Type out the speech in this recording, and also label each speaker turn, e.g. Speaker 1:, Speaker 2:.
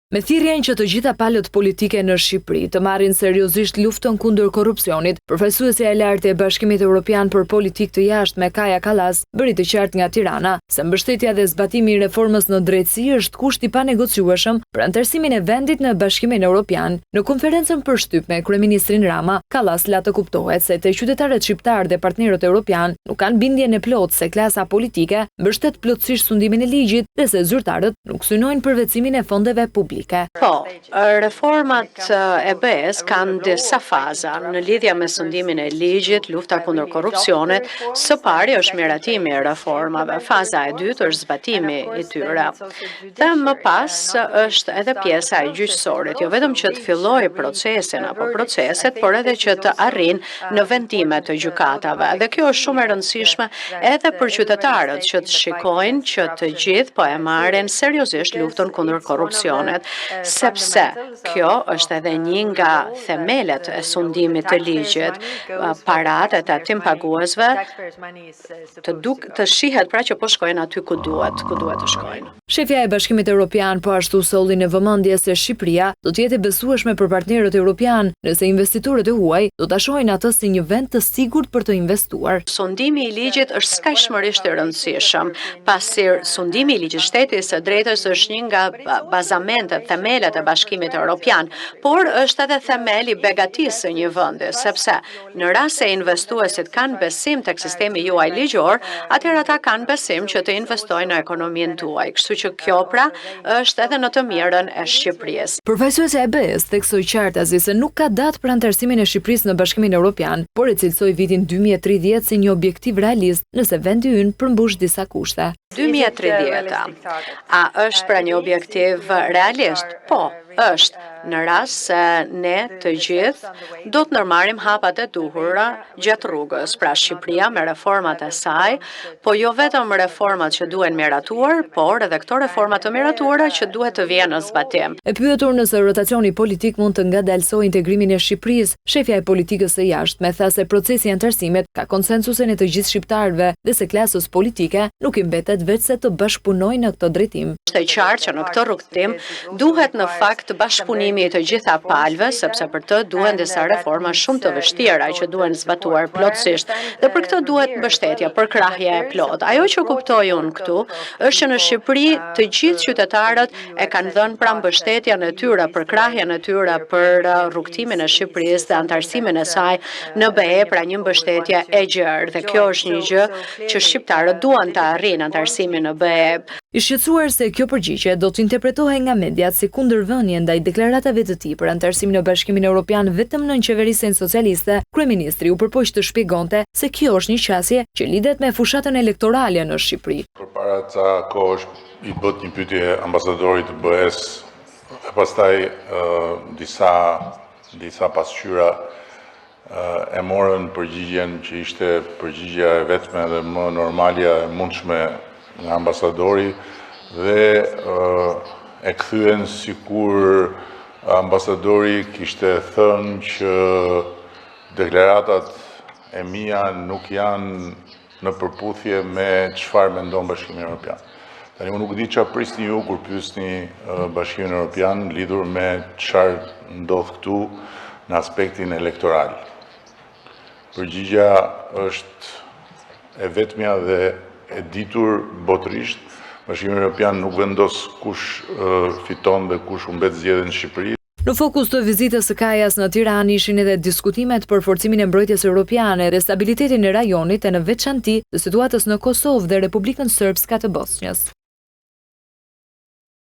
Speaker 1: Me thirrjen që të gjitha palët politike në Shqipëri të marrin seriozisht luftën kundër korrupsionit, përfaqësuesja e lartë e Bashkimit Evropian për Politikë të Jashtme Kaja Kallas bëri të qartë nga Tirana se mbështetja dhe zbatimi i reformës në drejtësi është kusht i panegociueshëm për anëtarësimin e vendit në Bashkimin Evropian. Në konferencën për shtyp me kryeministrin Rama, Kallas la të kuptohet se te qytetarët shqiptar dhe partnerët evropian nuk kanë bindjen e plotë se klasa politike mbështet plotësisht sundimin e ligjit dhe se zyrtarët nuk synojnë përvecimin e fondeve publike.
Speaker 2: Po, reformat e BE-s kanë disa faza në lidhje me sundimin e ligjit, lufta kundër korrupsionit. Së pari është miratimi i reformave, faza e dytë është zbatimi i tyre. Dhe më pas është edhe pjesa e gjyqësorit, jo vetëm që të fillojë procesin apo proceset, por edhe që të arrijë në vendime të gjykatave. Dhe kjo është shumë e rëndësishme edhe për qytetarët që të shikojnë që të gjithë po e marrin seriozisht luftën kundër korrupsionit. Sepse kjo është edhe një nga themelet e sundimit të ligjit, parat e tatim paguesve të shihet pra që po shkojnë aty ku duhet të shkojnë.
Speaker 1: Shefja e Bashkimit Evropian po ashtu solli në vëmendje se Shqipëria do të jetë e besueshme për partnerët evropian nëse investitorët e huaj do ta shohin atë si një vend të sigurt për të investuar.
Speaker 2: Sundimi i ligjit është skajshmërisht i rëndësishëm, pasi sundimi i ligjit shtetit së drejtës është një nga bazamentet, themelet e Bashkimit Evropian, por është edhe themeli i begatisë së një vendi, sepse në rast se investuesit kanë besim tek sistemi juaj ligjor, atëherë ata kanë besim që të investojnë në ekonominë tuaj. Kështu që kjo pra është edhe në të mirën e Shqipërisë.
Speaker 1: Përfaqësuesja e BE-s theksoi qartazi se nuk ka datë për anëtarësimin e Shqipërisë në Bashkimin Evropian, por e cilësoi vitin 2030 si një objektiv realist nëse vendi ynë përmbush disa kushte.
Speaker 2: 2030. A është pra një objektiv realist? Po, është, në rast se ne të gjithë do të nërmarim hapat e duhura gjatë rrugës, pra Shqipëria me reformat e saj, po jo vetëm reformat që duhen miratuar, por edhe këto reformat të miratuara që duhet të vijnë në zbatim.
Speaker 1: E pyetur nëse rotacioni politik mund të ngadalsojë integrimin e Shqipërisë, shefja e politikës së jashtme tha se procesi i anëtarësimit ka konsensusin e të gjithë shqiptarëve dhe se klasës politike nuk i mbetet veç se të bashkëpunojnë në këtë drejtim.
Speaker 2: Është e qartë që në këtë rrugtim duhet në fakt bashkëpunimi i të gjitha palëve, sepse për të duhen disa reforma shumë të vështira që duhen zbatuar plotësisht dhe për këtë duhet mbështetja, përkrahje e plot. Ajo që kuptoj unë këtu është që në Shqipëri të gjithë qytetarët e kanë dhënë pra mbështetjen e tyre, përkrahjen e tyre për rrugtimin e Shqipërisë dhe anëtarësimin e saj në BE, pra një mbështetje e gjerë dhe kjo është një gjë që shqiptarët duan ta arrijnë anëtarësimin në BE.
Speaker 1: I shqetësuar se kjo përgjigje do të interpretohej nga mediat si kundërvënie ndaj deklaratave të tij për anëtarësimin në Bashkimin Evropian vetëm në qeverisin socialiste, kryeministri u përpoq të shpjegonte se kjo është një qasje që lidhet me fushatën elektorale në Shqipëri.
Speaker 3: Përpara ca kohësh i bët një pyetje ambasadorit të BE-s e pastaj disa pasqyra e morën përgjigjen që ishte përgjigjja e vetme dhe më normalja e mundshme nga ambasadori dhe e kthyen sikur ambasadori kishte thënë që deklaratat e mia nuk janë në përputhje me çfarë mendon Bashkimi Evropian. Tani unë nuk di çfarë prisni ju kur pyesni Bashkimin Evropian lidhur me çfarë ndodh këtu në aspektin elektoral. Përgjigja është e vetmja dhe e ditur botërisht. Bashkimi Evropian nuk vendos kush fiton dhe kush humbet zgjedhjen në Shqipëri.
Speaker 1: Në fokus të vizitës së Kajas në Tiranë ishin edhe diskutimet për forcimin e mbrojtjes europiane dhe stabilitetin e rajonit e në veçanti të situatës në Kosovë dhe Republikën Sërbska të Bosnjës.